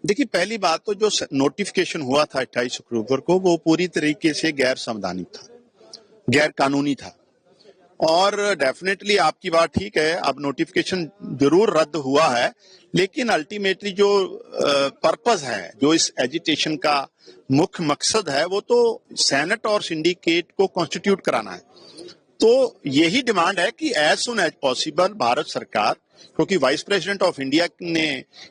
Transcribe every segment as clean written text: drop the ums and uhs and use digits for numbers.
देखिए, पहली बात तो जो नोटिफिकेशन हुआ था 28 अक्टूबर को, वो पूरी तरीके से गैर संवैधानिक था, गैर कानूनी था। और डेफिनेटली आपकी बात ठीक है, अब नोटिफिकेशन जरूर रद्द हुआ है, लेकिन अल्टीमेटली जो पर्पस है, जो इस एजिटेशन का मुख्य मकसद है, वो तो सेनेट और सिंडिकेट को कॉन्स्टिट्यूट कराना है। तो यही डिमांड है कि as soon as possible Bharat सरकार, क्योंकि वाइस प्रेसिडेंट ऑफ इंडिया ने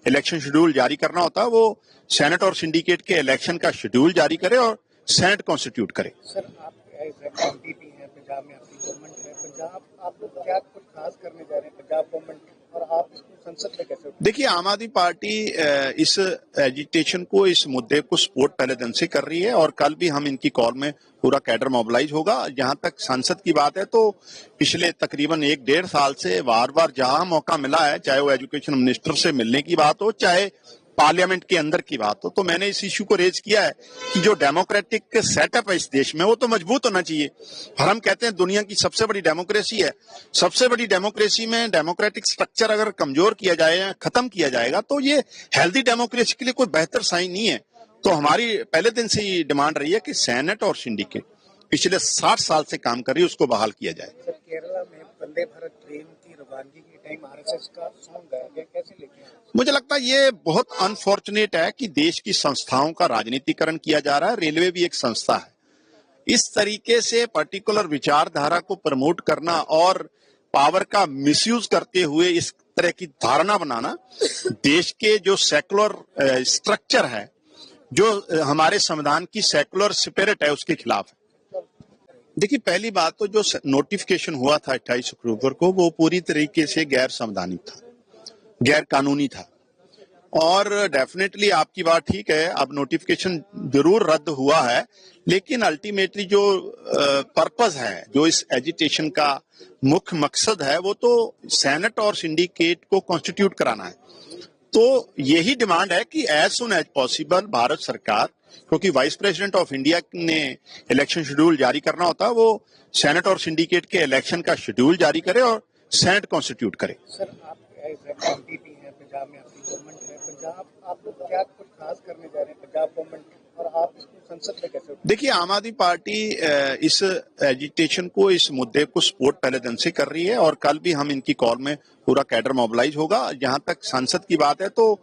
इलेक्शन शेड्यूल जारी करना होता है, वो सेनेट और सिंडिकेट के इलेक्शन का शेड्यूल जारी करे और सेनेट कॉन्स्टिट्यूट करे। सर, आप एमपीपी हैं, पंजाब में आपकी गवर्नमेंट है, पंजाब आप लोग क्या कुछ खास करने जा रहे हैं पंजाब गवर्नमेंट, और आप इसको संसद में कैसे? देखिए, आम आदमी पार्टी इस एजिटेशन को, इस मुद्दे को सपोर्ट पहले दिन से कर रही है और कल भी हम इनकी कॉल में पूरा कैडर मोबिलाइज होगा। जहां तक संसद की बात है, तो पिछले तकरीबन 1-1.5 साल से बार बार जहां मौका मिला है, चाहे वो एजुकेशन मिनिस्टर से मिलने की बात हो, चाहे पार्लियामेंट के अंदर की बात हो, तो मैंने इस इश्यू को रेज किया है कि जो डेमोक्रेटिक सेटअप है इस देश में, वो तो मजबूत होना चाहिए। और हम कहते हैं दुनिया की सबसे बड़ी डेमोक्रेसी है, सबसे बड़ी डेमोक्रेसी में डेमोक्रेटिक स्ट्रक्चर अगर कमजोर किया जाए या खत्म किया जाएगा, तो ये हेल्दी डेमोक्रेसी के लिए कोई बेहतर साइन नहीं है। तो हमारी पहले दिन से ही डिमांड रही है कि सेनेट और सिंडिकेट पिछले 60 साल से काम कर रही है, उसको बहाल किया जाए। सर, केरला में वंदे भारत ट्रेन की रवानगी के टाइम आरएसएस का सॉन्ग गाया गया, कैसे लेके आए? मुझे लगता है ये बहुत अनफॉर्चुनेट है कि देश की संस्थाओं का राजनीतिकरण किया जा रहा है। रेलवे भी एक संस्था है। इस तरीके से पर्टिकुलर विचारधारा को प्रमोट करना और पावर का मिसयूज करते हुए इस तरह की धारणा बनाना देश के जो सेकुलर स्ट्रक्चर है, जो हमारे संविधान की सेकुलर स्पिरिट है, उसके खिलाफ है। देखिए, पहली बात तो जो नोटिफिकेशन हुआ था 28 अक्टूबर को, वो पूरी तरीके से गैर संवैधानिक था, गैर कानूनी था। और डेफिनेटली आपकी बात ठीक है, अब नोटिफिकेशन जरूर रद्द हुआ है, लेकिन अल्टीमेटली जो पर्पस है, जो इस एजिटेशन का मुख्य मकसद है, वो तो सेनेट और सिंडिकेट को कॉन्स्टिट्यूट कराना है। तो यही डिमांड है कि as soon as possible Bharat सरकार, क्योंकि वाइस प्रेसिडेंट ऑफ इंडिया ने इलेक्शन शेड्यूल जारी करना होता है, वो सेनेट और सिंडिकेट के इलेक्शन का शेड्यूल जारी करे और सेनेट कॉन्स्टिट्यूट करे। सर, आप एमपीपी हैं, पंजाब में आपकी गवर्नमेंट है, पंजाब आप लोग क्या कुछ खास करने जा रहे हैं पंजाब गवर्नमेंट, और आप इसको संसद में कैसे? देखिए, आम आदमी पार्टी इस एजिटेशन को, इस मुद्दे को सपोर्ट पहले दिन से कर रही है और कल भी हम इनकी कॉल में पूरा कैडर मोबिलाइज होगा। जहां तक संसद की बात है, तो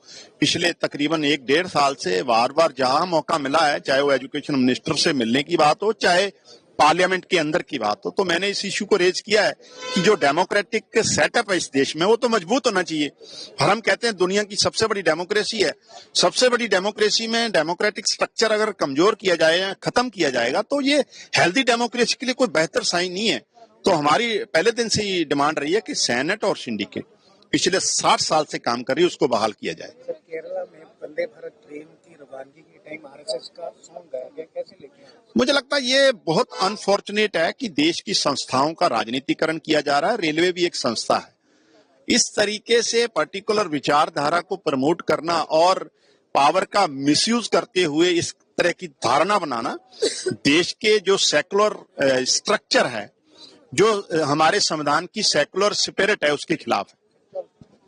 पिछले तकरीबन 1-1.5 साल से बार बार जहां मौका मिला है, चाहे वो एजुकेशन मिनिस्टर से मिलने की बात हो, चाहे पार्लियामेंट के अंदर की बात हो, तो मैंने इस इश्यू को रेज किया है कि जो डेमोक्रेटिक सेटअप है इस देश में, वो तो मजबूत होना चाहिए। और हम कहते हैं दुनिया की सबसे बड़ी डेमोक्रेसी है, सबसे बड़ी डेमोक्रेसी में डेमोक्रेटिक स्ट्रक्चर अगर कमजोर किया जाए या खत्म किया जाएगा, तो ये हेल्दी डेमोक्रेसी के लिए कोई बेहतर साइन नहीं है। तो हमारी पहले दिन से ही डिमांड रही है कि सेनेट और सिंडिकेट पिछले 60 साल से काम कर रही है, उसको बहाल किया जाए। सर, केरला में वंदे भारत ट्रेन की रवानगी के टाइम आरएसएस का सॉन्ग गाया गया, कैसे लेके आए? मुझे लगता है ये बहुत अनफॉर्चुनेट है कि देश की संस्थाओं का राजनीतिकरण किया जा रहा है। रेलवे भी एक संस्था है। इस तरीके से पर्टिकुलर विचारधारा को प्रमोट करना और पावर का मिसयूज करते हुए इस तरह की धारणा बनाना देश के जो सेकुलर स्ट्रक्चर है, जो हमारे संविधान की सेकुलर स्पिरिट है, उसके खिलाफ है।